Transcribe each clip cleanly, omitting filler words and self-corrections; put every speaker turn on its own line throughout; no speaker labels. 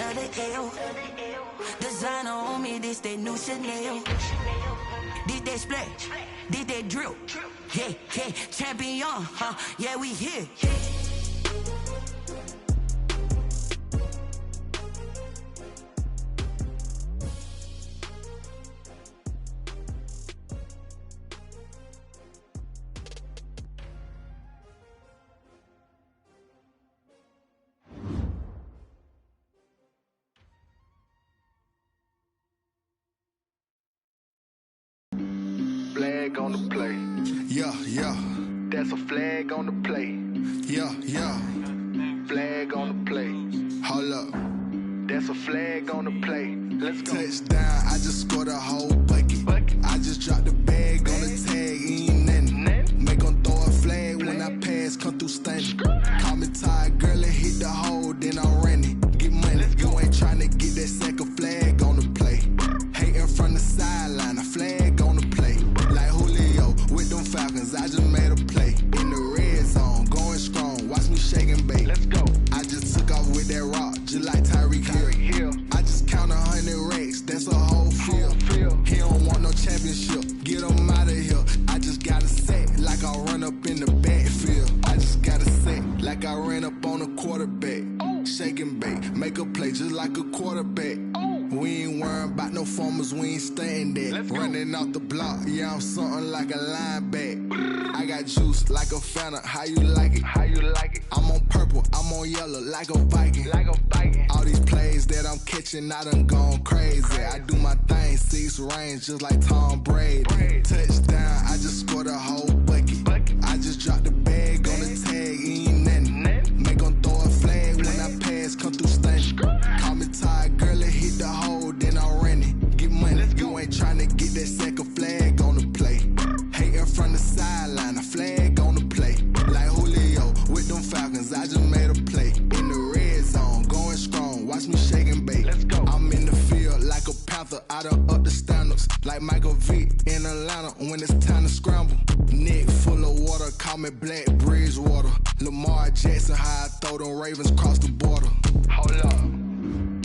another L. Designer on me, this that new Chanel. This that splash, this that drill. Yeah, yeah, champion, huh? Yeah, we here.
Flag on the play.
Yeah, yeah.
That's a flag on the play.
Yeah, yeah.
Flag on the play.
Hold up.
That's a flag on the play. Let's go.
Touchdown, I just scored a whole bucket. I just dropped the bag on the tag, ain't nothing. Make 'em throw a flag when I pass, come through stunning. Call me tired, girl, and hit the hole, then I'm running. Get money, you ain't tryna get that second flag on the play. Hating from the sideline, a flag on the play. Like Julio with them Falcons, I just made a play. In the red zone, going strong, watch me shake and bake.
Let's go.
I just took off with that rock, just like Tyreek Hill. I just count 100 racks, that's a whole field. He don't want no championship, get him out of here. I just got a set, like I run up in the backfield. I just got a set, like I ran up on a quarterback. Shake and bake, make a play just like a quarterback. We ain't worrying about no formers, we ain't staying there. Running off the block, yeah, I'm something like a linebacker. I got juice like a Fanta, how you like it?
How you like it?
I'm on purple, I'm on yellow, like a Viking.
Like a Viking.
All these plays that I'm catching, I done gone crazy. I do my thing, 6 range, just like Tom Brady. Touchdown, I just scored a whole bucket. I just dropped the bag on the tag, ain't nothing. Make 'em throw a flag when I pass, come through stunning. Call me tired, girl, and hit the hole, then I'm running. Get money, you ain't tryna get that second flag on the play. Hating from the sideline, a flag on the play. Like Julio with them Falcons, I just made a play. In the red zone, going strong, watch me shake and bake.
Let's go.
I'm in the field like a Panther, I done up the standards. Like Michael Vick in Atlanta when it's time to scramble. Neck full of water, call me Black Bridgewater. Lamar Jackson, how I throw them Ravens across the border.
Hold up.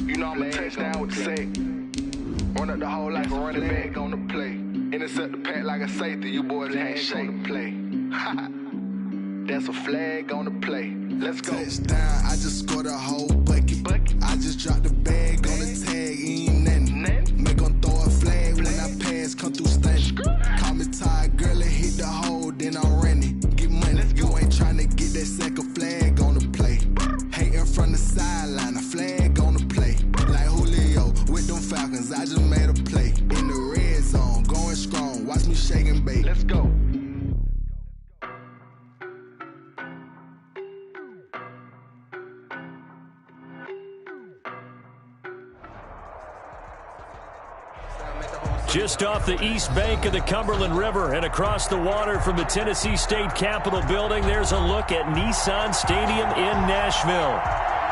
You know I'm a touchdown with the sack. Run up the hole like a running back on the play. Intercept the pack like a safety. You boys ain't shake the play. That's a flag on the play. Let's go.
Touchdown, I just scored a whole bucket. I just dropped the bag on the tag, ain't nothing. Make 'em throw a flag when I pass, come through stunning. Call me tired, girl, and hit the hole, then I'm running. Get money, you ain't tryna get that second flag on the play. Hating from the sideline, a flag on the play. Like Julio with them Falcons, I just made a play. In the red zone, going strong, watch me shake and bake.
Let's go.
Just off the east bank of the Cumberland River and across the water from the Tennessee State Capitol building, there's a look at Nissan Stadium in Nashville.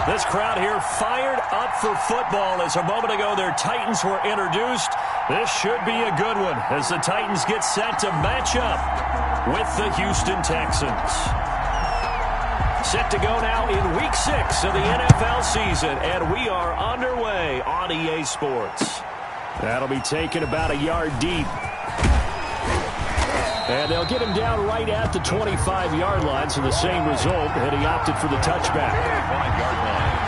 This crowd here fired up for football as a moment ago their Titans were introduced. This should be a good one as the Titans get set to match up with the Houston Texans. Set to go now in Week 6 of the NFL season, and we are underway on EA Sports. That'll be taken about a yard deep. And they'll get him down right at the 25-yard line, so the same result, and he opted for the touchback.
5-yard line.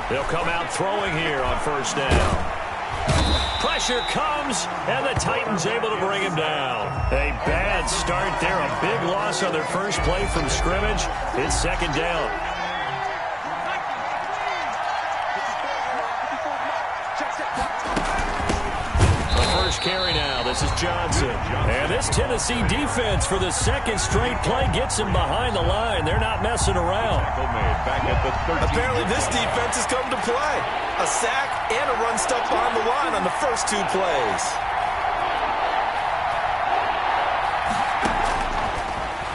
They'll come out throwing here on first down. Pressure comes, and the Titans able to bring him down. A bad start there. A big loss on their first play from scrimmage. It's second down. First carry now. This is Johnson. And this Tennessee defense for the second straight play gets him behind the line. They're not messing around.
Apparently this defense has come to play. A sack and a run stuck behind the line on the first 2 plays.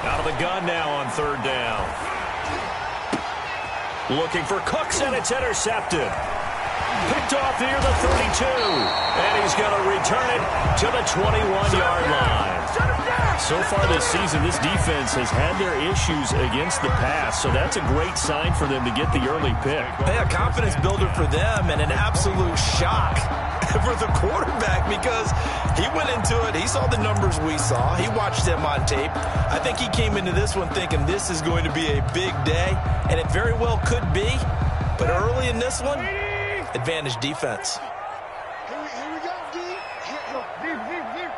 Out of the the gun now on third down. Looking for Cooks, and it's intercepted. Picked off near the 32. And he's going to return it to the 21-yard line. So far this season, this defense has had their issues against the pass, so that's a great sign for them to get the early pick.
Hey, a confidence builder for them and an absolute shock for the quarterback because he went into it. He saw the numbers we saw. He watched them on tape. I think he came into this one thinking this is going to be a big day, and it very well could be. But early in this one, advantage defense.
Here we go, D. Here.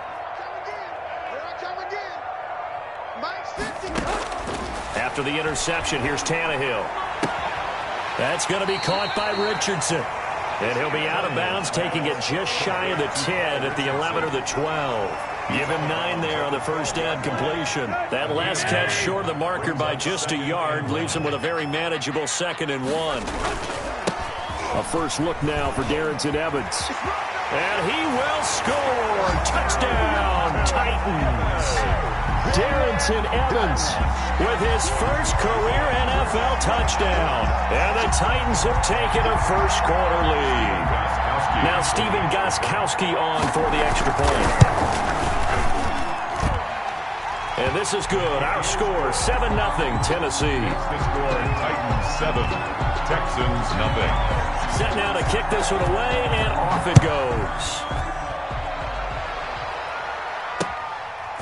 Come again. Mike's 50.
After the interception, here's Tannehill. That's going to be caught by Richardson. And he'll be out of bounds, taking it just shy of the 10 at the 11 or the 12. Give him 9 there on the first down completion. That last catch short of the marker by just a yard leaves him with a very manageable 2nd and 1. A first look now for Darrington Evans. And he will score. Touchdown, Titans. Darrington Evans with his first career NFL touchdown. And the Titans have taken a first-quarter lead. Now Stephen Gostkowski on for the extra point. And this is good. Our score, 7-0 Tennessee.
The score, Titans 7, Texans 0.
Set now to kick this one away, and off it goes.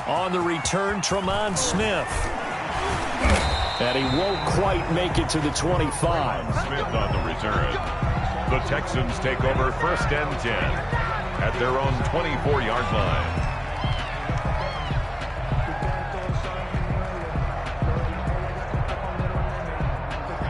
On the return, Tremont Smith. And he won't quite make it to the 25.
Smith on the return. The Texans take over 1st and 10 at their own 24-yard line.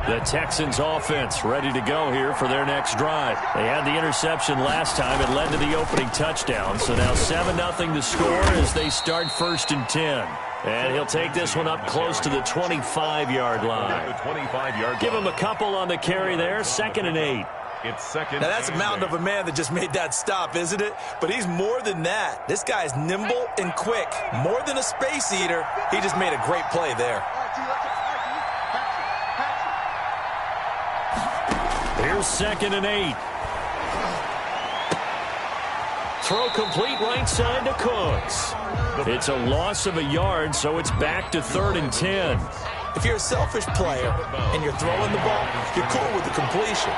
The Texans offense ready to go here for their next drive. They had the interception last time. It led to the opening touchdown. So now 7-0 to score as they start 1st and 10. And he'll take this one up close to the 25-yard line. Give him a couple on the carry there. 2nd and 8.
It's second.
Now that's a mountain of a man that just made that stop, isn't it? But he's more than that. This guy's nimble and quick. More than a space eater. He just made a great play there.
Here's 2nd and 8. Throw complete right side to Cooks. It's a loss of a yard, so it's back to 3rd and 10.
If you're a selfish player and you're throwing the ball, you're cool with the completion.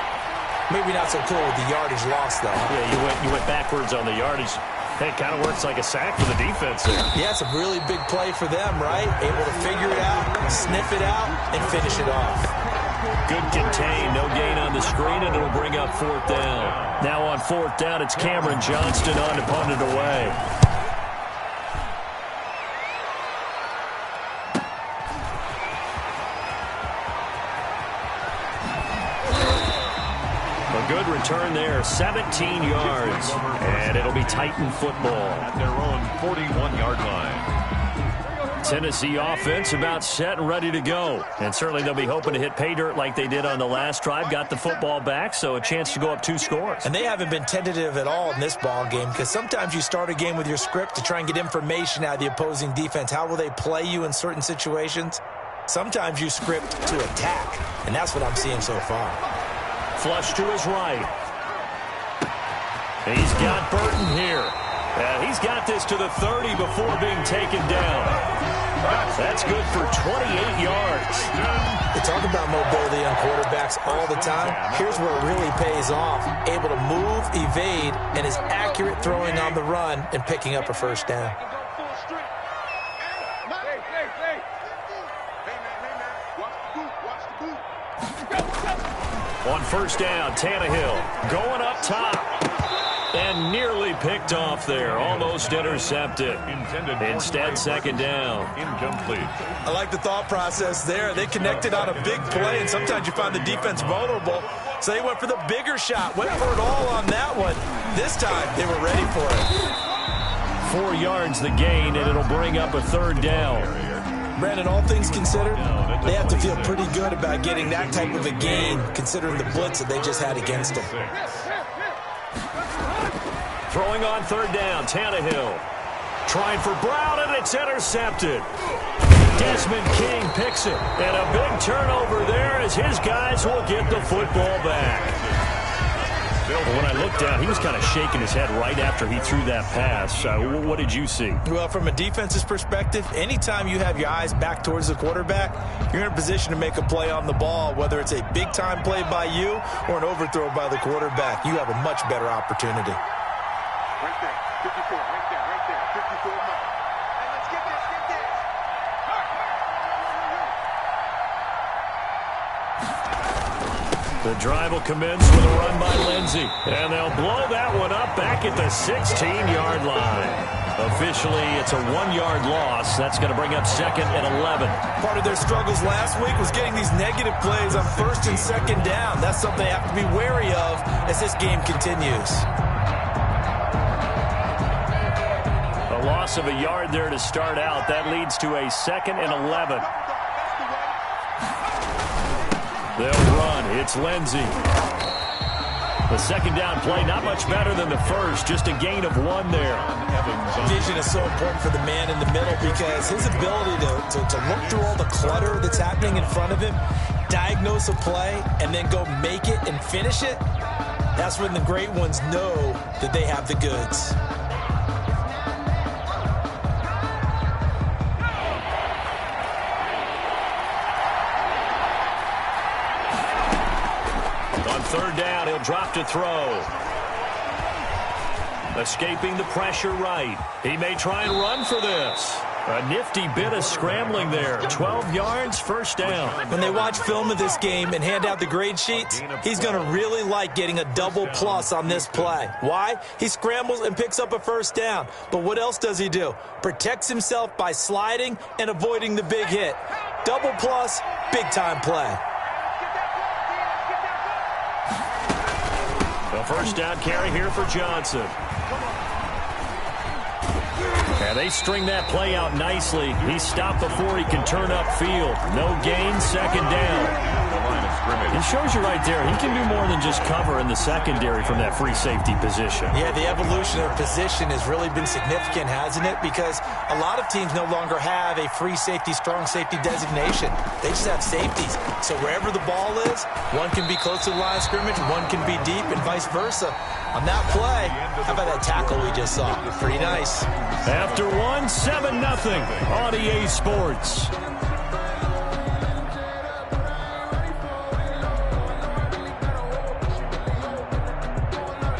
Maybe not so cool with the yardage loss, though.
Yeah, you went backwards on the yardage. Hey, it kind of works like a sack for the defense there.
Yeah, it's a really big play for them, right? Able to figure it out, sniff it out, and finish it off.
Good contain, no gain on the screen, and it'll bring up 4th down. Now on 4th down, it's Cameron Johnston on to punt it away. A good return there, 17 yards, and it'll be Titan football.
At their own 41-yard line.
Tennessee offense about set and ready to go. And certainly they'll be hoping to hit pay dirt like they did on the last drive. Got the football back, so a chance to go up 2 scores.
And they haven't been tentative at all in this ball game because sometimes you start a game with your script to try and get information out of the opposing defense. How will they play you in certain situations? Sometimes you script to attack, and that's what I'm seeing so far.
Flush to his right. He's got Burton here. He's got this to the 30 before being taken down. That's good for 28 yards.
They talk about mobility on quarterbacks all the time. Here's where it really pays off. Able to move, evade, and is accurate throwing on the run and picking up a first down.
On first down, Tannehill going up top. And nearly picked off there. Almost intercepted. Instead, 2nd down.
Incomplete.
I like the thought process there. They connected on a big play, and sometimes you find the defense vulnerable. So they went for the bigger shot. Went for it all on that one. This time, they were ready for it.
4 yards the gain, and it'll bring up a 3rd down.
Brandon, all things considered, they have to feel pretty good about getting that type of a gain, considering the blitz that they just had against them.
Throwing on 3rd down, Tannehill. Trying for Brown, and it's intercepted. Desmond King picks it. And a big turnover there as his guys will get the football back. When I looked down, he was kind of shaking his head right after he threw that pass. What did you see?
Well, from a defense's perspective, anytime you have your eyes back towards the quarterback, you're in a position to make a play on the ball, whether it's a big-time play by you or an overthrow by the quarterback. You have a much better opportunity.
Right there, 54, right there, 54 more. Hey, let's get this,
The drive will commence with a run by Lindsey. And they'll blow that one up back at the 16-yard line. Officially, it's a 1-yard loss. That's going to bring up 2nd and 11.
Part of their struggles last week was getting these negative plays on 1st and 2nd down. That's something they have to be wary of as this game continues.
A loss of a yard there to start out. That leads to a 2nd and 11. They'll run. It's Lindsey. The 2nd down play, not much better than the first. Just a gain of 1 there.
Vision is so important for the man in the middle because his ability to look through all the clutter that's happening in front of him, diagnose a play, and then go make it and finish it, that's when the great ones know that they have the goods.
On 3rd down, he'll drop to throw. Escaping the pressure right. He may try and run for this. A nifty bit of scrambling there. 12 yards, 1st down.
When they watch film of this game and hand out the grade sheets, he's going to really like getting a double plus on this play. Why? He scrambles and picks up a 1st down. But what else does he do? Protects himself by sliding and avoiding the big hit. Double plus, big-time play.
The 1st down carry here for Johnson. And they string that play out nicely. He's stopped before he can turn upfield. No gain, 2nd down. It shows you right there, he can do more than just cover in the secondary from that free safety position.
Yeah, the evolution of position has really been significant, hasn't it? Because a lot of teams no longer have a free safety, strong safety designation. They just have safeties. So wherever the ball is, one can be close to the line of scrimmage, one can be deep, and vice versa. On that play, how about that tackle we just saw? Pretty nice.
After 1, 7-0 on EA Sports.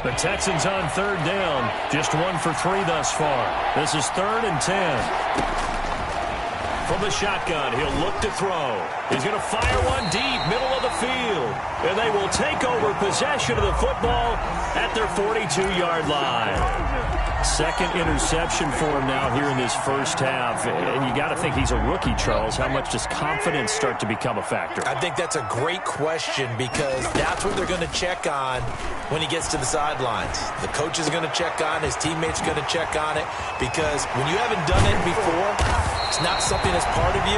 The Texans on 3rd down. Just 1 for 3 thus far. This is 3rd and 10. From the shotgun, he'll look to throw. He's going to fire one deep, middle of the field. And they will take over possession of the football at their 42-yard line. 2nd interception for him now here in this 1st half. And you got to think he's a rookie, Charles. How much does confidence start to become a factor?
I think that's a great question because that's what they're going to check on when he gets to the sidelines. The coach is going to check on, his teammates are going to check on it because when you haven't done it before, it's not something that's part of you.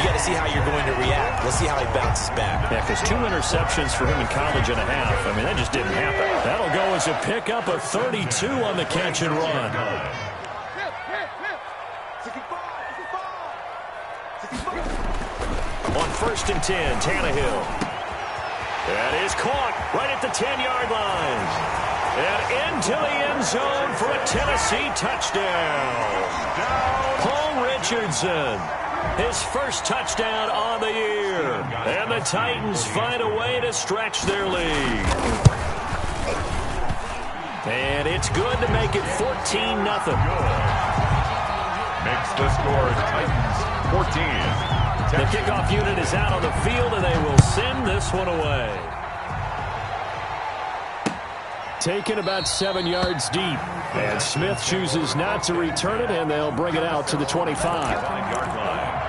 You got to see how you're going to react. Let's see how he bounces back.
Yeah, because 2 interceptions for him in college and a half. I mean, that just didn't happen. That'll go as a pickup of 32 on the catch and run. On 1st and 10, Tannehill. That is caught right at the 10-yard line. And into the end zone for a Tennessee touchdown. Paul Richardson. His 1st touchdown on the year. And the Titans find a way to stretch their lead. And it's good to make it 14-0.
Makes the score Titans 14.
The kickoff unit is out on the field, and they will send this one away. Taken about 7 yards deep. And Smith chooses not to return it, and they'll bring it out to the 25.
9-yard line.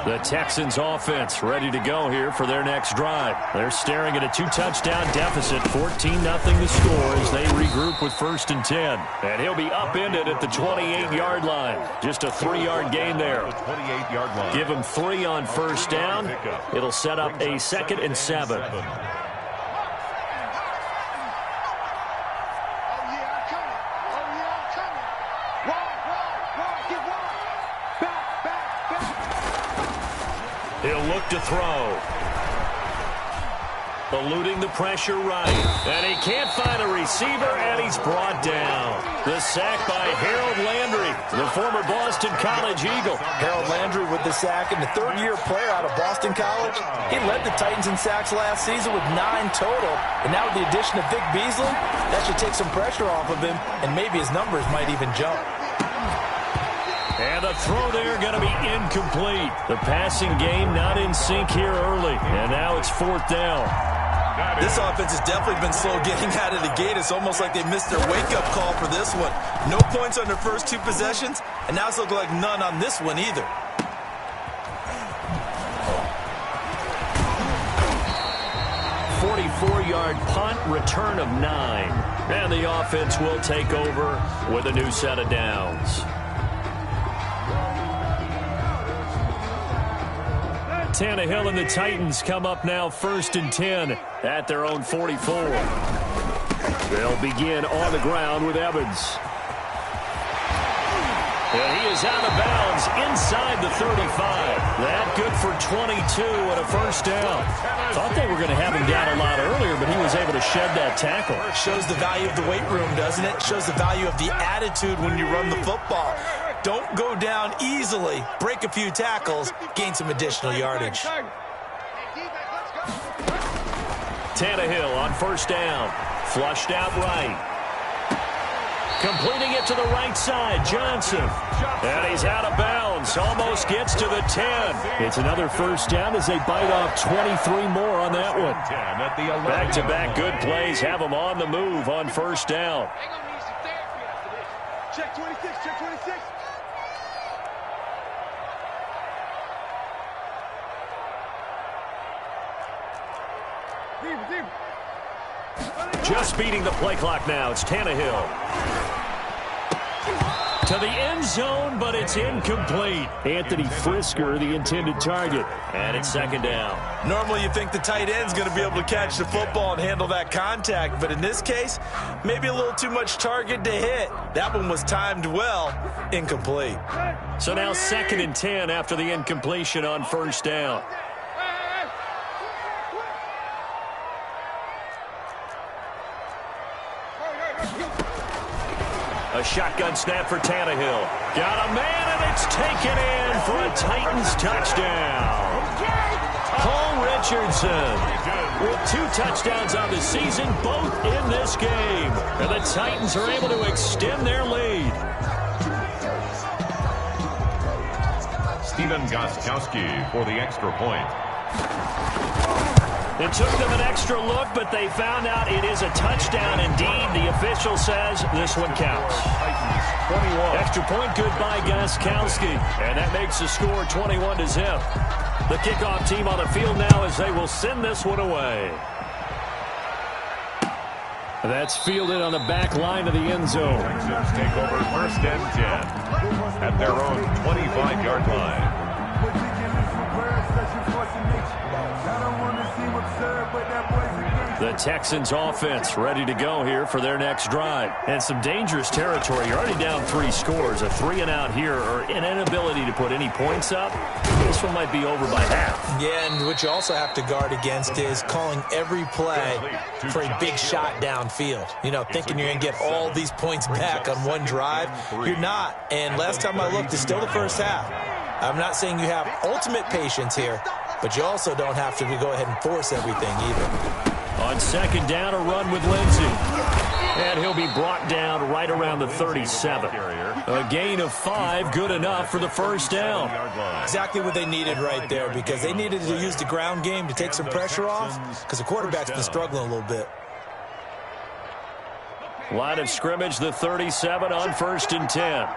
The Texans offense ready to go here for their next drive. They're staring at a 2-touchdown deficit, 14-0 the score as they regroup with 1st and 10. And he'll be upended at the 28-yard line. Just a 3-yard gain there.
28-yard line.
Give him 3 on 1st down. It'll set up a 2nd and 7. He'll look to throw. Eluding the pressure right. And he can't find a receiver, and he's brought down. The sack by Harold Landry, the former Boston College Eagle.
Harold Landry with the sack, and the third-year player out of Boston College. He led the Titans in sacks last season with 9 total. And now with the addition of Vic Beasley, that should take some pressure off of him, and maybe his numbers might even jump.
And the throw there going to be incomplete. The passing game not in sync here early. And now it's 4th down.
This offense has definitely been slow getting out of the gate. It's almost like they missed their wake-up call for this one. No points on their first 2 possessions, and now it's looking like none on this one either.
Yard punt, return of 9. And the offense will take over with a new set of downs. Tannehill and the Titans come up now 1st and 10 at their own 44. They'll begin on the ground with Evans. And he is out of bounds inside the 35. That good for 22 and a first down. Thought they were going to have him down a lot earlier, but he was able to shed that tackle.
Shows the value of the weight room, doesn't it? Shows the value of the attitude when you run the football. Don't go down easily. Break a few tackles. Gain some additional yardage.
Tannehill on first down. Flushed out right. Completing it to the right side, Johnson. And he's out of bounds. Almost gets to the 10. It's another first down as they bite off 23 more on that one. Back-to-back good plays have them on the move on first down.
Check 26, check 26.
Just beating the play clock now. It's Tannehill. To the end zone, but it's incomplete. Anthony Frisker, the intended target. And it's 2nd down.
Normally you think the tight end's going to be able to catch the football and handle that contact, but in this case, maybe a little too much target to hit. That one was timed well. Incomplete.
So now 2nd and 10 after the incompletion on first down. A shotgun snap for Tannehill. Got a man, and it's taken in for a Titans touchdown. Paul Richardson with 2 touchdowns on the season, both in this game. And the Titans are able to extend their lead.
Steven Gostkowski for the extra point.
It took them an extra look, but they found out it is a touchdown indeed. The official says this one counts.
21.
Extra point good by Gostkowski, and that makes the score 21-0. The kickoff team on the field now as they will send this one away. That's fielded on the back line of the end zone.
Texans take over 1st and 10 at their own 25-yard line.
The Texans offense ready to go here for their next drive. And some dangerous territory. You're already down 3 scores. A 3 and out here, or an inability to put any points up. This one might be over by half.
Yeah, and what you also have to guard against is calling every play for a big shot downfield. You know, thinking you're going to get all these points back on one drive. You're not. And last time I looked, it's still the first half. I'm not saying you have ultimate patience here, but you also don't have to go ahead and force everything either.
On 2nd down, a run with Lindsey. And he'll be brought down right around the 37. A gain of 5, good enough for the first down.
Exactly what they needed right there, because they needed to use the ground game to take some pressure off, because the quarterback's been struggling a little bit.
Line of scrimmage, the 37 on 1st and 10.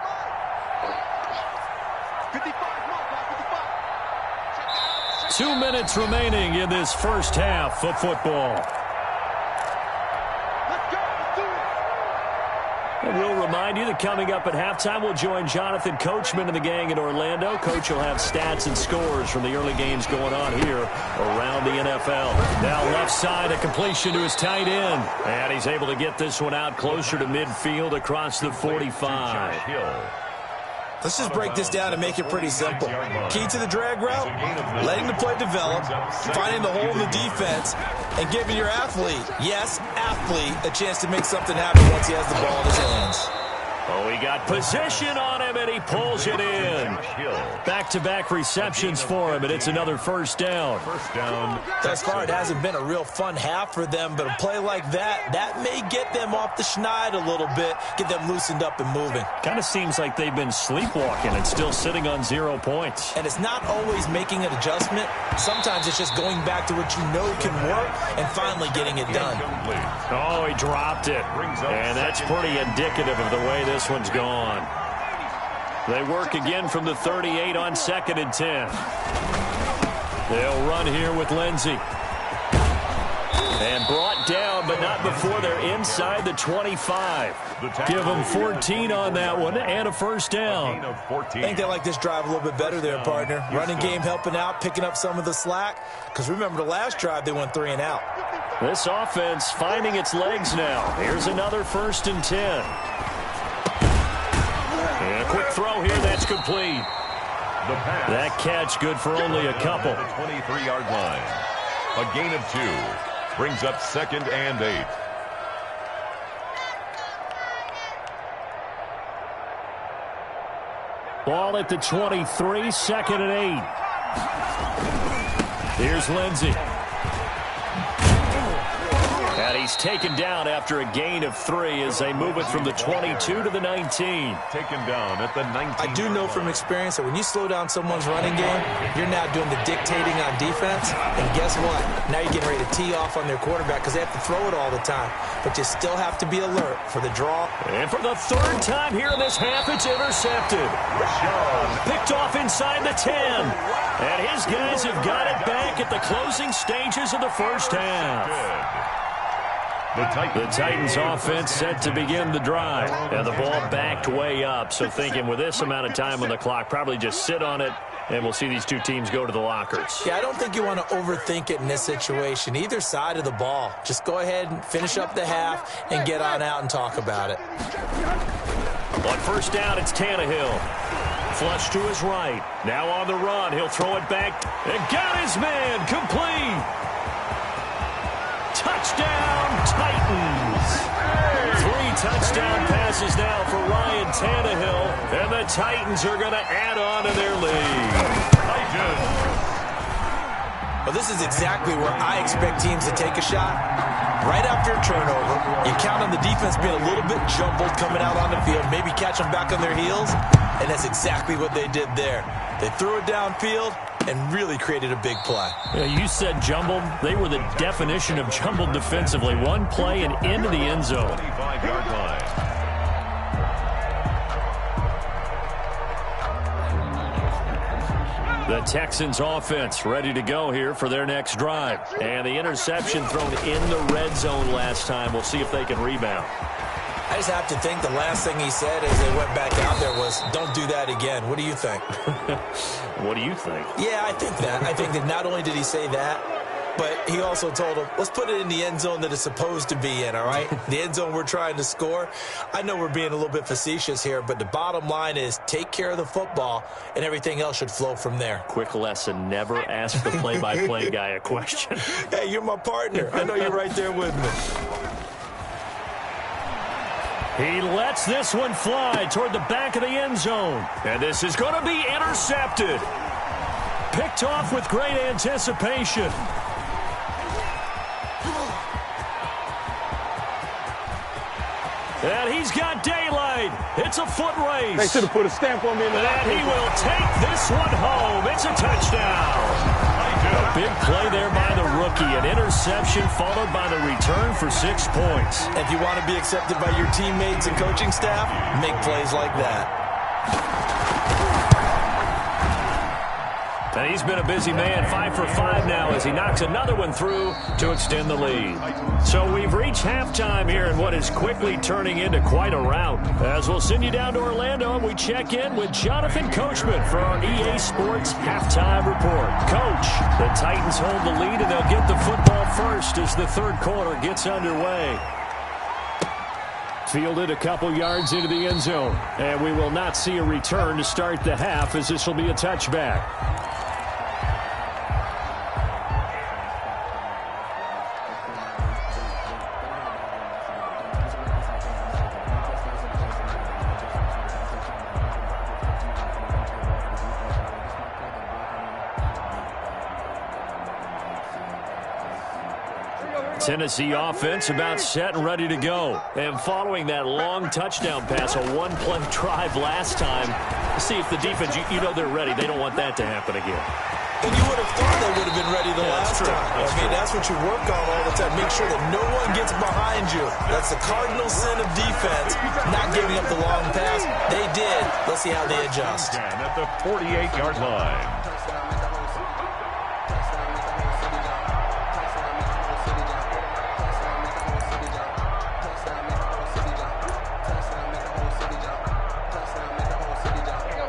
2 minutes remaining in this first half of football. And we'll remind you that coming up at halftime, we'll join Jonathan Coachman and the gang in Orlando. Coach will have stats and scores from the early games going on here around the NFL. Now left side, a completion to his tight end. And he's able to get this one out closer to midfield across the 45.
Let's just break this down and make it pretty simple. Key to the drag route, letting the play develop, finding the hole in the defense, and giving your athlete, yes, athlete, a chance to make something happen once he has the ball in his hands.
Oh, he got position on him, and he pulls it in. Back-to-back receptions for him, and it's another first down.
Thus far, it hasn't been a real fun half for them, but a play like that may get them off the schneid a little bit, get them loosened up and moving.
Kind of seems like they've been sleepwalking and still sitting on 0 points.
And it's not always making an adjustment. Sometimes it's just going back to what you know can work and finally getting it done.
Oh, he dropped it. And that's pretty indicative of the way this one's gone. They work again from the 38 on 2nd and 10. They'll run here with Lindsey. And brought down, but not before they're inside the 25. Give them 14 on that one and a first down.
I think they like this drive a little bit better there, partner. Running game helping out, picking up some of the slack. Because remember the last drive, they went 3 and out.
This offense finding its legs now. Here's another 1st and 10. And a quick throw here, that's complete. That catch good for only a couple.
The 23-yard line. A gain of 2. Brings up 2nd and 8.
Ball at the 23, 2nd and 8. Here's Lindsey. And he's taken down after a gain of 3 as they move it from the 22 to the 19.
Taken down at the 19.
I do know from experience that when you slow down someone's running game, you're now doing the dictating on defense. And guess what? Now you're getting ready to tee off on their quarterback because they have to throw it all the time. But you still have to be alert for the draw.
And for the 3rd time here in this half, it's intercepted. Picked off inside the 10. And his guys have got it back at the closing stages of the first half. The Titans offense set to begin the drive. And the ball backed way up. So thinking with this amount of time on the clock, probably just sit on it, and we'll see these two teams go to the lockers.
Yeah, I don't think you want to overthink it in this situation. Either side of the ball. Just go ahead and finish up the half and get on out and talk about it.
On first down, it's Tannehill. Flush to his right. Now on the run. He'll throw it back. And got his man. Complete. Touchdown, Titans. 3 touchdown passes now for Ryan Tannehill, and the Titans are going to add on to their lead.
Well, this is exactly where I expect teams to take a shot. Right after a turnover, you count on the defense being a little bit jumbled coming out on the field, maybe catch them back on their heels, and that's exactly what they did there. They threw it downfield and really created a big play.
Yeah, you said jumbled. They were the definition of jumbled defensively. One play and into the end zone.
25-yard line.
The Texans offense ready to go here for their next drive. And the interception thrown in the red zone last time. We'll see if they can rebound.
I just have to think the last thing he said as they went back out there was, don't do that again. What do you think?
What do you think?
Yeah, I think that. I think that not only did he say that, but he also told him, let's put it in the end zone that it's supposed to be in, all right? The end zone we're trying to score. I know we're being a little bit facetious here, but the bottom line is take care of the football, and everything else should flow from there.
Quick lesson, never ask the play-by-play guy a question.
Hey, you're my partner. I know you're right there with me.
He lets this one fly toward the back of the end zone. And this is going to be intercepted. Picked off with great anticipation. And he's got daylight. It's a foot race.
They should have put a stamp on me in the
And he will take this one home. It's a touchdown. A big play there by the rookie. An interception followed by the return for 6 points.
If you want to be accepted by your teammates and coaching staff, make plays like that.
And he's been a busy man, 5 for 5 now as he knocks another one through to extend the lead. So we've reached halftime here in what is quickly turning into quite a rout. As we'll send you down to Orlando, we check in with Jonathan Coachman for our EA Sports Halftime Report. Coach, the Titans hold the lead and they'll get the football first as the third quarter gets underway. Fielded a couple yards into the end zone. And we will not see a return to start the half, as this will be a touchback. Tennessee offense about set and ready to go. And following that long touchdown pass, a one-play drive last time, see if the defense, you know they're ready. They don't want that to happen again.
And you would have thought they would have been ready the last time. That's what you work on all the time. Make sure that no one gets behind you. That's the cardinal sin of defense, not giving up the long pass. They did. Let's see how they adjust.
At the 48-yard line.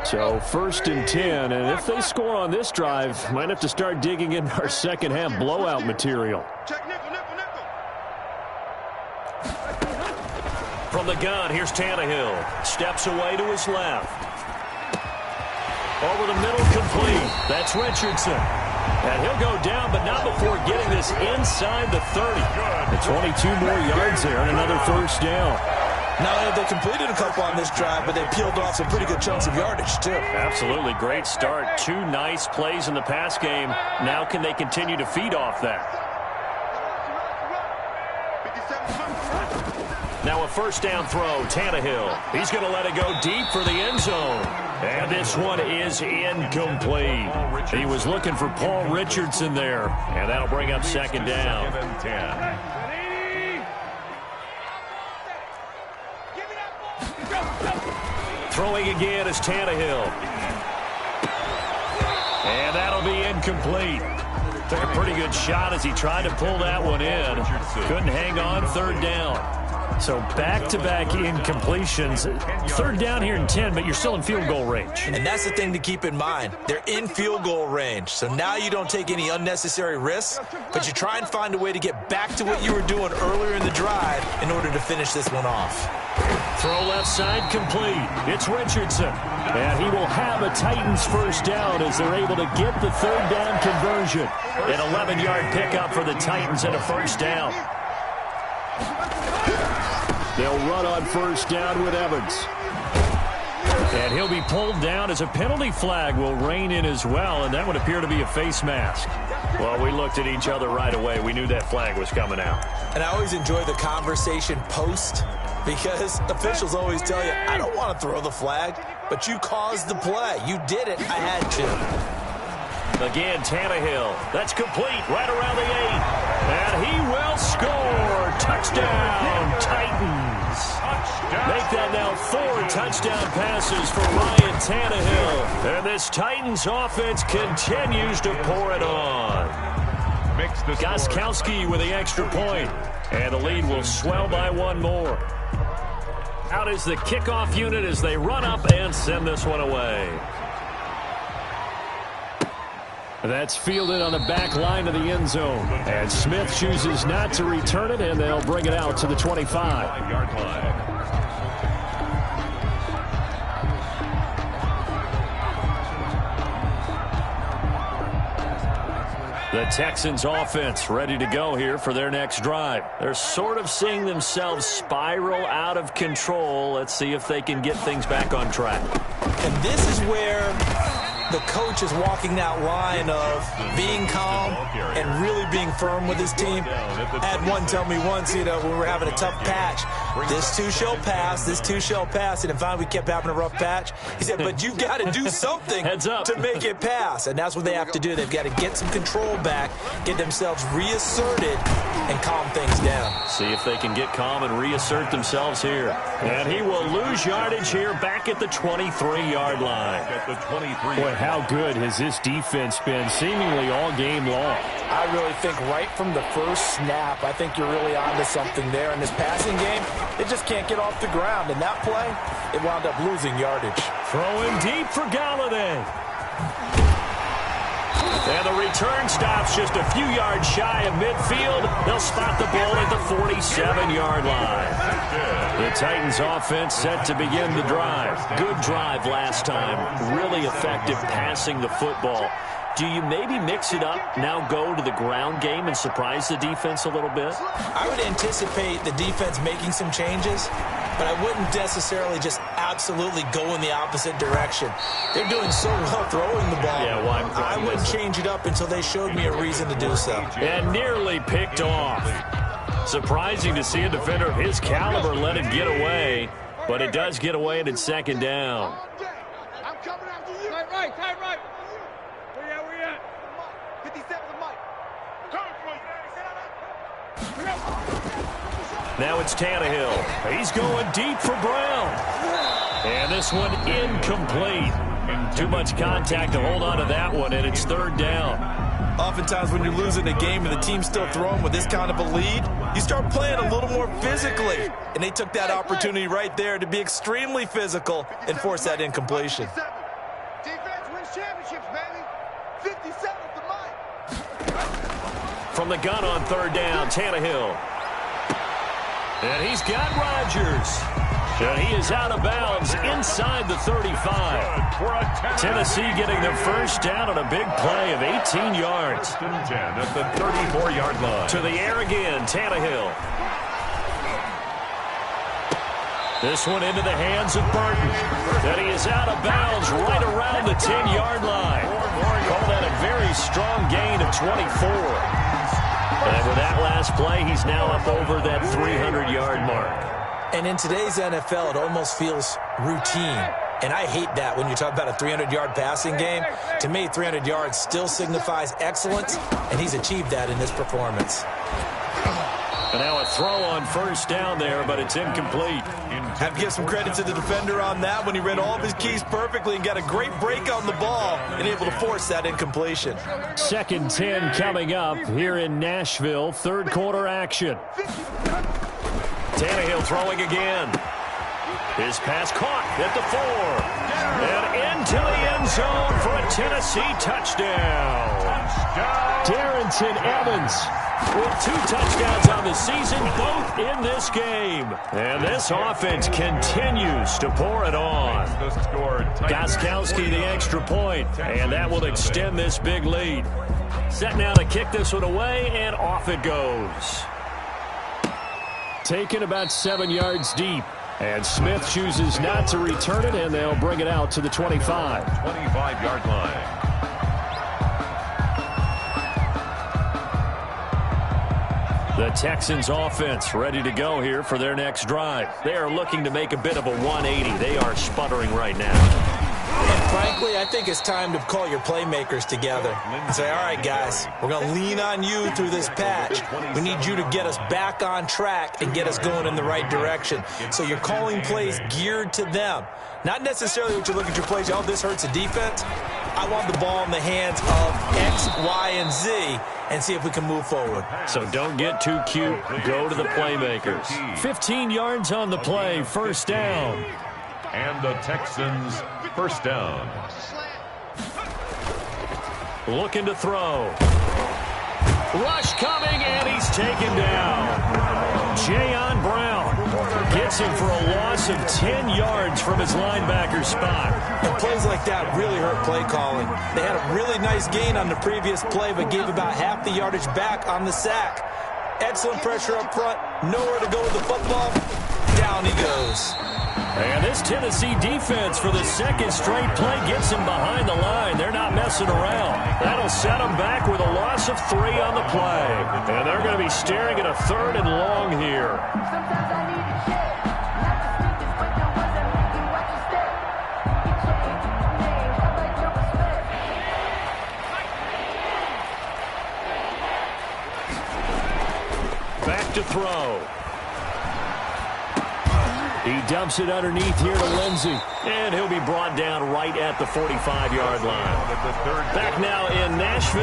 So 1st and 10, and if they score on this drive, might have to start digging in our second half blowout material. From the gun, here's Tannehill. Steps away to his left. Over the middle, complete. That's Richardson. And he'll go down, but not before getting this inside the 30. The 22 more yards there and another first down.
Now, they completed a couple on this drive, but they peeled off some pretty good chunks of yardage, too.
Absolutely. Great start. 2 nice plays in the pass game. Now can they continue to feed off that? Now a first down throw. Tannehill. He's going to let it go deep for the end zone. And this one is incomplete. He was looking for Paul Richardson there. And that'll bring up second down.
7-10.
Throwing again is Tannehill. And that'll be incomplete. Took a pretty good shot as he tried to pull that one in. Couldn't hang on, 3rd down. So back-to-back incompletions. 3rd down here in 10, but you're still in field goal range.
And that's the thing to keep in mind. They're in field goal range. So now you don't take any unnecessary risks, but you try and find a way to get back to what you were doing earlier in the drive in order to finish this one off.
Throw left side complete. It's Richardson. And he will have a Titans first down as they're able to get the 3rd down conversion. An 11-yard pickup for the Titans and a first down. They'll run on first down with Evans. And he'll be pulled down as a penalty flag will rein in as well, and that would appear to be a face mask. Well, we looked at each other right away. We knew that flag was coming out.
And I always enjoy the conversation post because officials always tell you, I don't want to throw the flag, but you caused the play. You did it. I had to.
Again, Tannehill. That's complete right around the 8. And he will score. Touchdown, Titans. Make that now 4 touchdown passes for Ryan Tannehill. And this Titans offense continues to pour it on. Gostkowski with the extra point. And the lead will swell by 1 more. Out is the kickoff unit as they run up and send this one away. That's fielded on the back line of the end zone. And Smith chooses not to return it, and they'll bring it out to the 25-yard line. The Texans offense ready to go here for their next drive. They're sort of seeing themselves spiral out of control. Let's see if they can get things back on track.
And this is where the coach is walking that line of being calm and really being firm with his team. I had one tell me once, when we were having a tough patch, this too shall pass, this too shall pass. And finally we kept having a rough patch. He said, but you've got to do something to make it pass. And that's what they have to do. They've got to get some control back, get themselves reasserted, and calm things down.
See if they can get calm and reassert themselves here. And he will lose yardage here back at the 23-yard line.
At the 23.
Boy, how good has this defense been seemingly all game long?
I really think right from the first snap, I think you're really onto something there. In this passing game, they just can't get off the ground. In that play, it wound up losing yardage.
Throwing deep for Galladay. And the return stops just a few yards shy of midfield. They'll spot the ball at the 47-yard line. The Titans offense set to begin the drive. Good drive last time. Really effective passing the football. Do you maybe mix it up, now go to the ground game and surprise the defense a little bit?
I would anticipate the defense making some changes, but I wouldn't necessarily just absolutely go in the opposite direction. They're doing so well throwing the ball.
Yeah, well,
I wouldn't change it up until they showed me a reason to do so.
And nearly picked off. Surprising to see a defender of his caliber let it get away, but it does get away and it's second down.
I'm coming after you. Tight right. Where you at? 57 the mic.
Now it's Tannehill. He's going deep for Brown. And this one incomplete. Too much contact to hold on to that one, and it's third down.
Oftentimes when you're losing a game and the team's still throwing with this kind of a lead, you start playing a little more physically. And they took that opportunity right there to be extremely physical and force that incompletion.
Defense wins championships, baby. 57 the mic.
From the gun on third down, Tannehill. And he's got Rodgers. And he is out of bounds inside the 35. Tennessee getting the first down on a big play of 18 yards.
10 at the 34-yard line.
To the air again, Tannehill. This one into the hands of Burton. And he is out of bounds right around the 10-yard line. Call that a very strong gain of 24. And with that last play, he's now up over that 300-yard mark.
And in today's NFL, it almost feels routine. And I hate that when you talk about a 300-yard passing game. To me, 300 yards still signifies excellence, and he's achieved that in this performance.
And now a throw on first down there, but it's incomplete.
Have to give some credit to the defender on that when he read all of his keys perfectly and got a great break on the ball and able to force that incompletion.
Second 10 coming up here in Nashville. Third quarter action. Tannehill throwing again. His pass caught at the 4. And into the end zone for a Tennessee touchdown. Darrington Evans with 2 touchdowns on the season, both in this game. And this offense continues to pour it on. Gostkowski the extra point, and that will extend this big lead. Set now to kick this one away, and off it goes. Taken about 7 yards deep. And Smith chooses not to return it, and they'll bring it out to the 25.
25-yard line.
The Texans offense ready to go here for their next drive. They are looking to make a bit of a 180. They are sputtering right now.
And frankly, I think it's time to call your playmakers together and say, all right, guys, we're going to lean on you through this patch. We need you to get us back on track and get us going in the right direction. So you're calling plays geared to them. Not necessarily what you look at your plays, oh, this hurts the defense. I want the ball in the hands of X, Y, and Z and see if we can move forward.
So don't get too cute. Go to the playmakers. 15 yards on the play, first down.
And the Texans first down.
Looking to throw. Rush coming, and he's taken down. Jayon Brown gets him for a loss of 10 yards from his linebacker spot.
And plays like that really hurt play calling. They had a really nice gain on the previous play, but gave about half the yardage back on the sack. Excellent pressure up front. Nowhere to go with the football. Down he goes.
And this Tennessee defense for the second straight play gets them behind the line. They're not messing around. That'll set them back with a loss of 3 on the play. And they're going to be staring at a 3rd and long here. Back to throw. He dumps it underneath here to Lindsey. And he'll be brought down right at the 45-yard line. Back now in Nashville.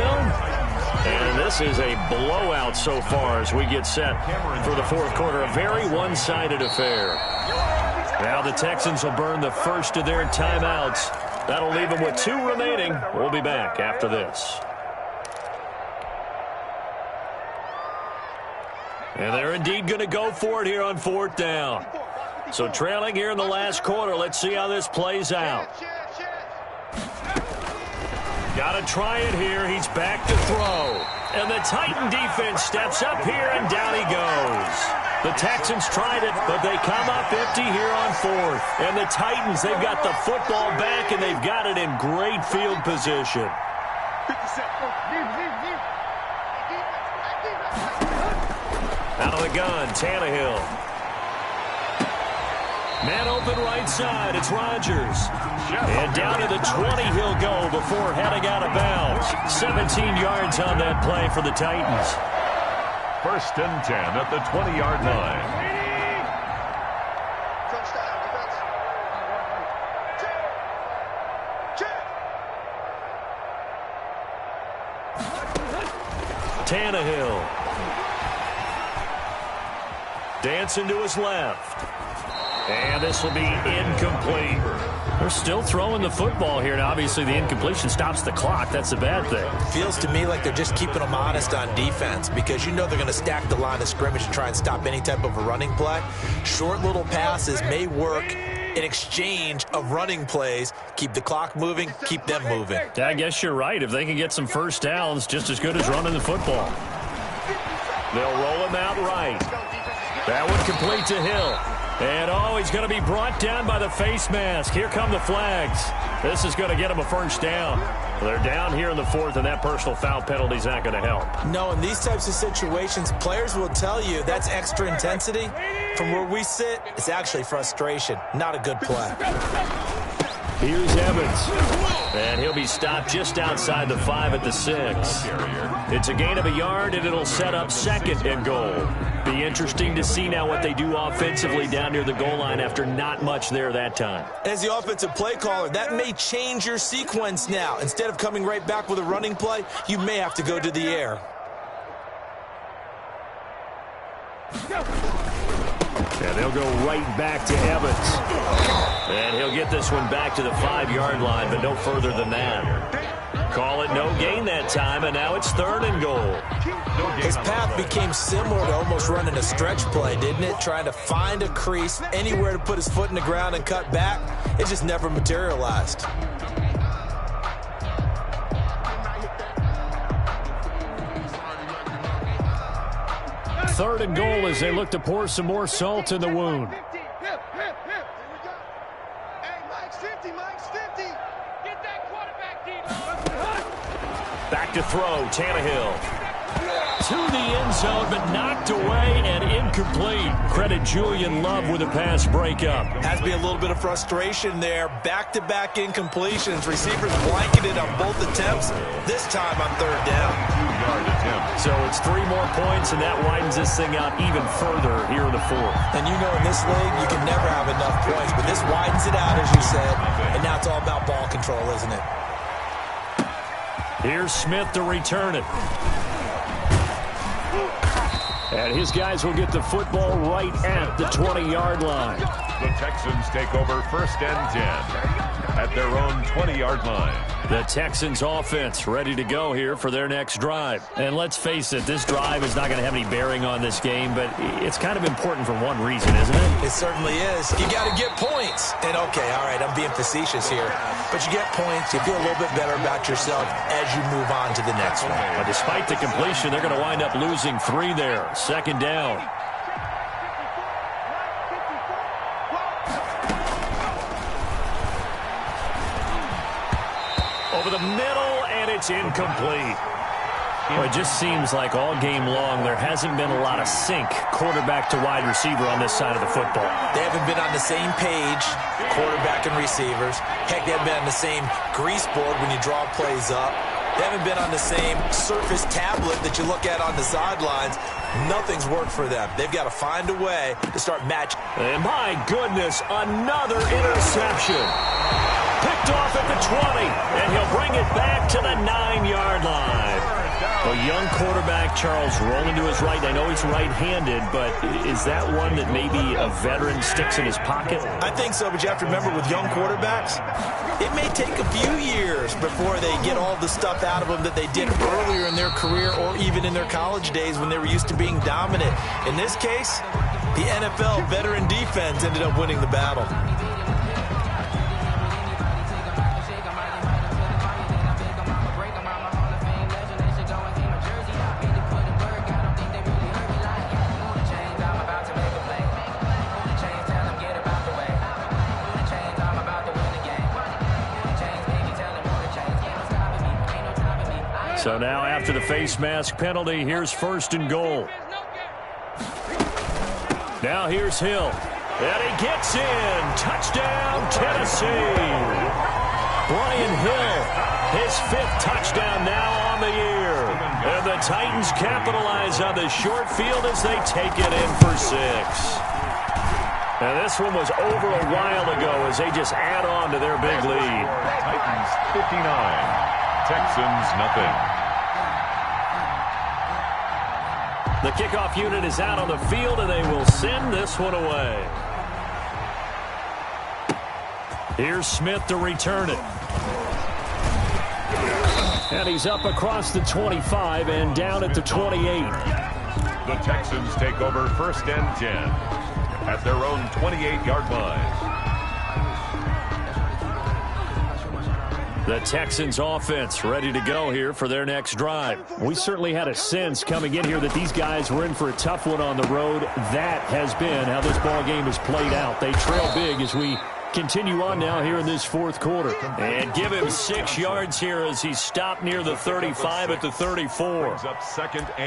And this is a blowout so far as we get set for the fourth quarter. A very one-sided affair. Now the Texans will burn the first of their timeouts. That'll leave them with 2 remaining. We'll be back after this. And they're indeed going to go for it here on 4th down. So trailing here in the last quarter. Let's see how this plays out. Got to try it here. He's back to throw. And the Titan defense steps up here, and down he goes. The Texans tried it, but they come up empty here on fourth. And the Titans, they've got the football back, and they've got it in great field position. Out of the gun, Tannehill. Man open right side, it's Rodgers. And down to the 20 he'll go before heading out of bounds. 17 yards on that play for the Titans.
1st and 10 at the 20-yard line.
Tannehill. Dancing to his left. And this will be incomplete. They're still throwing the football here. Now, obviously, the incompletion stops the clock. That's a bad thing.
Feels to me like they're just keeping them honest on defense because you know they're going to stack the line of scrimmage and try and stop any type of a running play. Short little passes may work in exchange of running plays. Keep the clock moving, keep them moving.
Yeah, I guess you're right. If they can get some first downs, just as good as running the football. They'll roll him out right. That one complete to Hill. And, he's going to be brought down by the face mask. Here come the flags. This is going to get him a first down. Well, they're down here in the fourth, and that personal foul penalty is not going to help.
No, in these types of situations, players will tell you that's extra intensity. From where we sit, it's actually frustration. Not a good play.
Here's Evans. And he'll be stopped just outside the 5 at the 6. It's a gain of a yard, and it'll set up 2nd and goal. Be interesting to see now what they do offensively down near the goal line after not much there that time.
As the offensive play caller, that may change your sequence now. Instead of coming right back with a running play, you may have to go to the air.
And they'll go right back to Evans. And he'll get this one back to the 5-yard line, but no further than that. Call it no gain that time, and now it's 3rd and goal.
His path became similar to almost running a stretch play, didn't it? Trying to find a crease, anywhere to put his foot in the ground and cut back. It just never materialized.
Third and goal as they look to pour some more salt in the wound. Back to throw, Tannehill. To the end zone, but knocked away and incomplete. Credit Julian Love with a pass breakup.
Has to be a little bit of frustration there. Back-to-back incompletions. Receivers blanketed on both attempts. This time on 3rd down.
2-yard attempt.
So it's 3 more points, and that widens this thing out even further here in the 4th.
And you know in this league, you can never have enough points, but this widens it out, as you said. And now it's all about ball control, isn't it?
Here's Smith to return it. And his guys will get the football right at the 20-yard line.
The Texans take over 1st and 10 at their own 20-yard line.
The Texans offense ready to go here for their next drive. And let's face it, this drive is not going to have any bearing on this game, but it's kind of important for one reason, isn't it?
It certainly is. You got to get points. And, okay, all right, I'm being facetious here. But you get points, you feel a little bit better about yourself as you move on to the next one.
But despite the completion, they're going to wind up losing 3 there. 2nd down. Over the middle, and it's incomplete. Well, it just seems like all game long there hasn't been a lot of sync quarterback to wide receiver on this side of the football.
They haven't been on the same page, quarterback and receivers. Heck, they haven't been on the same grease board when you draw plays up. They haven't been on the same surface tablet that you look at on the sidelines. Nothing's worked for them. They've got to find a way to start matching.
And my goodness, another interception. Picked off at the 20, and he'll bring it back to the 9-yard line. A young quarterback, Charles, rolling to his right. I know he's right-handed, but is that one that maybe a veteran sticks in his pocket?
I think so, but you have to remember with young quarterbacks, it may take a few years before they get all the stuff out of them that they did earlier in their career or even in their college days when they were used to being dominant. In this case, the NFL veteran defense ended up winning the battle.
So now after the face mask penalty, here's 1st and goal. Now here's Hill. And he gets in. Touchdown, Tennessee. Brian Hill, his 5th touchdown now on the year. And the Titans capitalize on the short field as they take it in for 6. And this one was over a while ago as they just add on to their big lead.
Titans 59. Texans nothing.
The kickoff unit is out on the field, and they will send this one away. Here's Smith to return it. And he's up across the 25 and down at the 28.
The Texans take over 1st and 10 at their own 28-yard line.
The Texans offense ready to go here for their next drive. We certainly had a sense coming in here that these guys were in for a tough one on the road. That has been how this ball game has played out. They trail big as we continue on now here in this 4th quarter. And give him 6 yards here as he stopped near the 35 at the 34.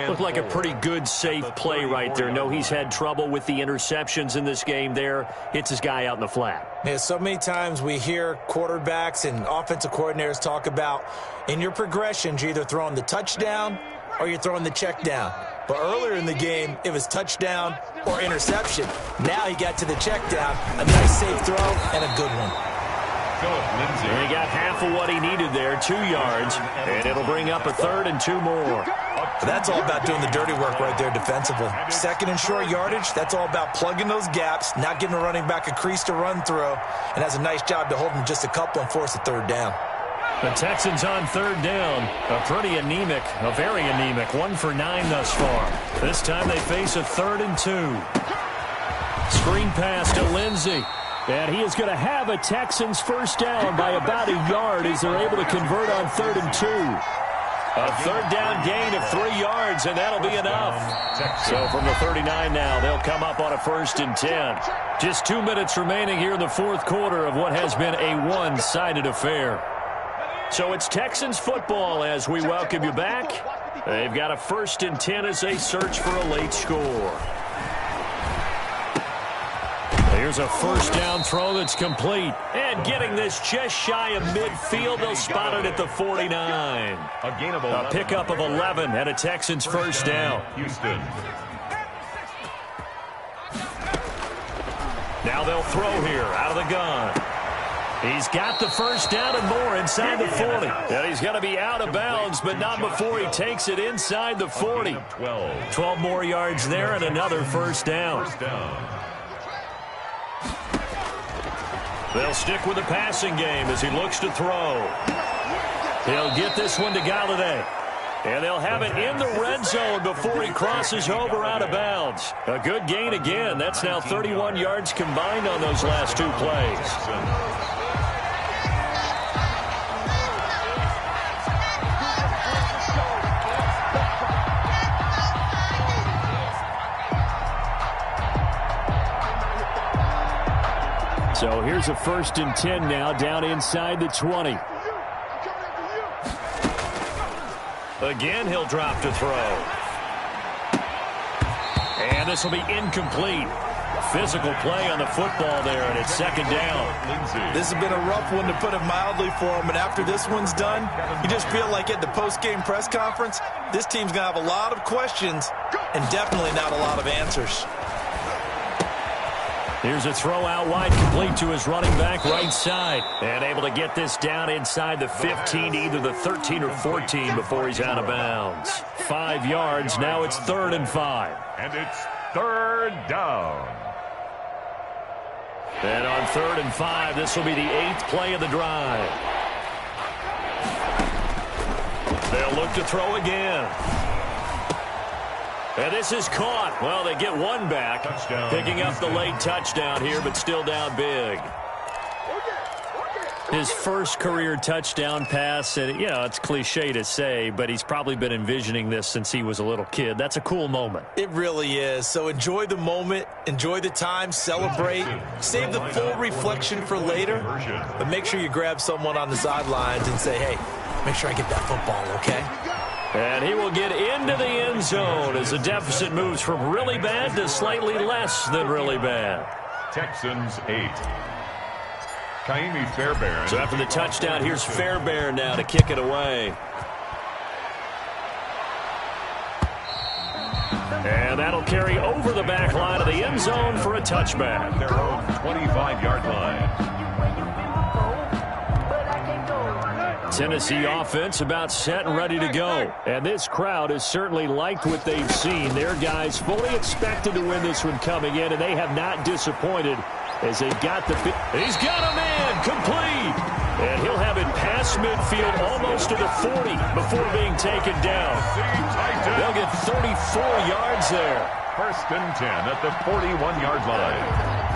Looked like a pretty good, safe play right there. No, he's had trouble with the interceptions in this game there. Hits his guy out in the flat.
Yeah, so many times we hear quarterbacks and offensive coordinators talk about in your progressions, you're either throwing the touchdown or you're throwing the check down. But earlier in the game, it was touchdown or interception. Now he got to the check down, a nice safe throw, and a good one.
And he got half of what he needed there, 2 yards, and it'll bring up a 3rd and 2 more.
That's all about doing the dirty work right there defensively. 2nd and short yardage, that's all about plugging those gaps, not giving a running back a crease to run through, and has a nice job to hold him just a couple and force a 3rd down.
The Texans on 3rd down. A very anemic, 1 for 9 thus far. This time they face a 3rd and 2. Screen pass to Lindsey. And he is going to have a Texans 1st down by about a yard as they're able to convert on 3rd and 2. A 3rd down gain of 3 yards, and that'll be enough. So from the 39 now, they'll come up on a 1st and 10. Just 2 minutes remaining here in the 4th quarter of what has been a one-sided affair. So it's Texans football as we welcome you back. They've got a 1st and 10 as they search for a late score. Here's a 1st down throw that's complete. And getting this just shy of midfield, they'll spot it at the 49. A pickup of 11 and a Texans 1st down.
Houston.
Now they'll throw here out of the gun. He's got the 1st down and more inside the 40. And he's going to be out of bounds, but not before he takes it inside the 40. 12 more yards there and another 1st down. They'll stick with the passing game as he looks to throw. He'll get this one to Galladay. And they'll have it in the red zone before he crosses over out of bounds. A good gain again. That's now 31 yards combined on those last 2 plays. So here's a 1st and 10 now down inside the 20. Again, he'll drop to throw. And this will be incomplete. Physical play on the football there, and it's 2nd down.
This has been a rough one to put it mildly for him, but after this one's done, you just feel like at the post-game press conference, this team's going to have a lot of questions and definitely not a lot of answers.
Here's a throw out wide, complete to his running back right side. And able to get this down inside the 15, either the 13 or 14 before he's out of bounds. 5 yards, now it's 3rd and 5.
And it's 3rd down.
And on 3rd and 5, this will be the 8th play of the drive. They'll look to throw again. And this is caught. Well, they get one back.
Touchdown.
Picking up the late touchdown here, but still down big. His first career touchdown pass, and it's cliche to say, but he's probably been envisioning this since he was a little kid. That's a cool moment.
It really is. So enjoy the moment, enjoy the time, celebrate, save the full reflection for later, but make sure you grab someone on the sidelines and say, hey, make sure I get that football, okay?
And he will get into the end zone as the deficit moves from really bad to slightly less than really bad.
Texans 8. Kaimi Fairbairn.
So after the touchdown, here's Fairbairn now to kick it away. And that'll carry over the back line of the end zone for a touchback.
Their own 25-yard line.
Tennessee offense about set and ready to go. And this crowd has certainly liked what they've seen. Their guys fully expected to win this one coming in, and they have not disappointed as they've got the... He's got a man complete. And he'll have it past midfield almost to the 40 before being taken down. They'll get 34 yards there.
1st and 10 at the 41-yard line.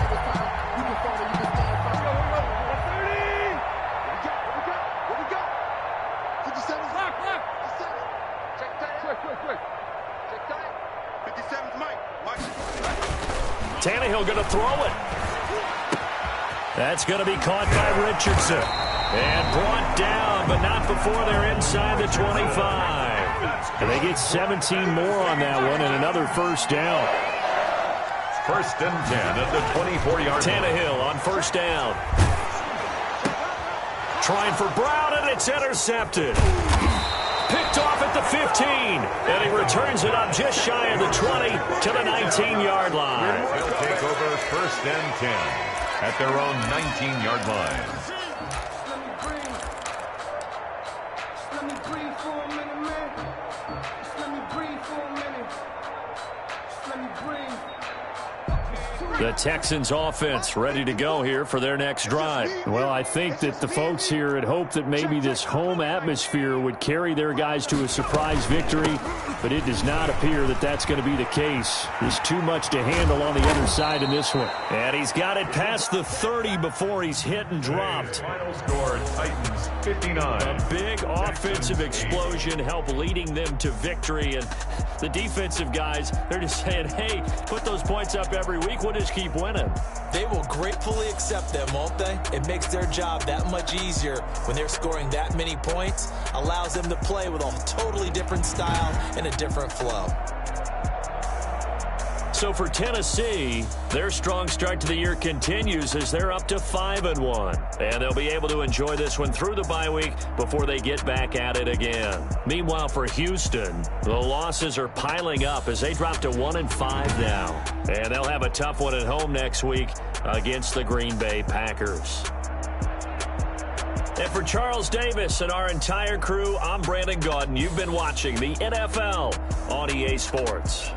Tannehill going to throw it. That's going to be caught by Richardson. And brought down, but not before they're inside the 25. And they get 17 more on that one and another 1st down.
1st and 10 at the 24-yard line.
Tannehill on 1st down. Trying for Brown, and it's intercepted. Picked off at the 15, and he returns it up just shy of the 20 to the 19-yard line.
They'll take over 1st and 10 at their own 19-yard line.
Let me breathe for a minute, man. Let me breathe for a minute. Let me breathe.
The Texans offense ready to go here for their next drive. Well, I think that the folks here had hoped that maybe this home atmosphere would carry their guys to a surprise victory, but it does not appear that that's going to be the case. There's too much to handle on the other side in this one. And he's got it past the 30 before he's hit and dropped.
Final score, Titans 59.
A big offensive explosion helped leading them to victory, and the defensive guys, they're just saying, hey, put those points up every week. We'll just keep winning.
They will gratefully accept them, won't they? It makes their job that much easier when they're scoring that many points. Allows them to play with a totally different style and a different flow.
So for Tennessee, their strong start to the year continues as they're up to 5-1. And they'll be able to enjoy this one through the bye week before they get back at it again. Meanwhile, for Houston, the losses are piling up as they drop to 1-5 now. And they'll have a tough one at home next week against the Green Bay Packers. And for Charles Davis and our entire crew, I'm Brandon Gaudin. You've been watching the NFL on EA Sports.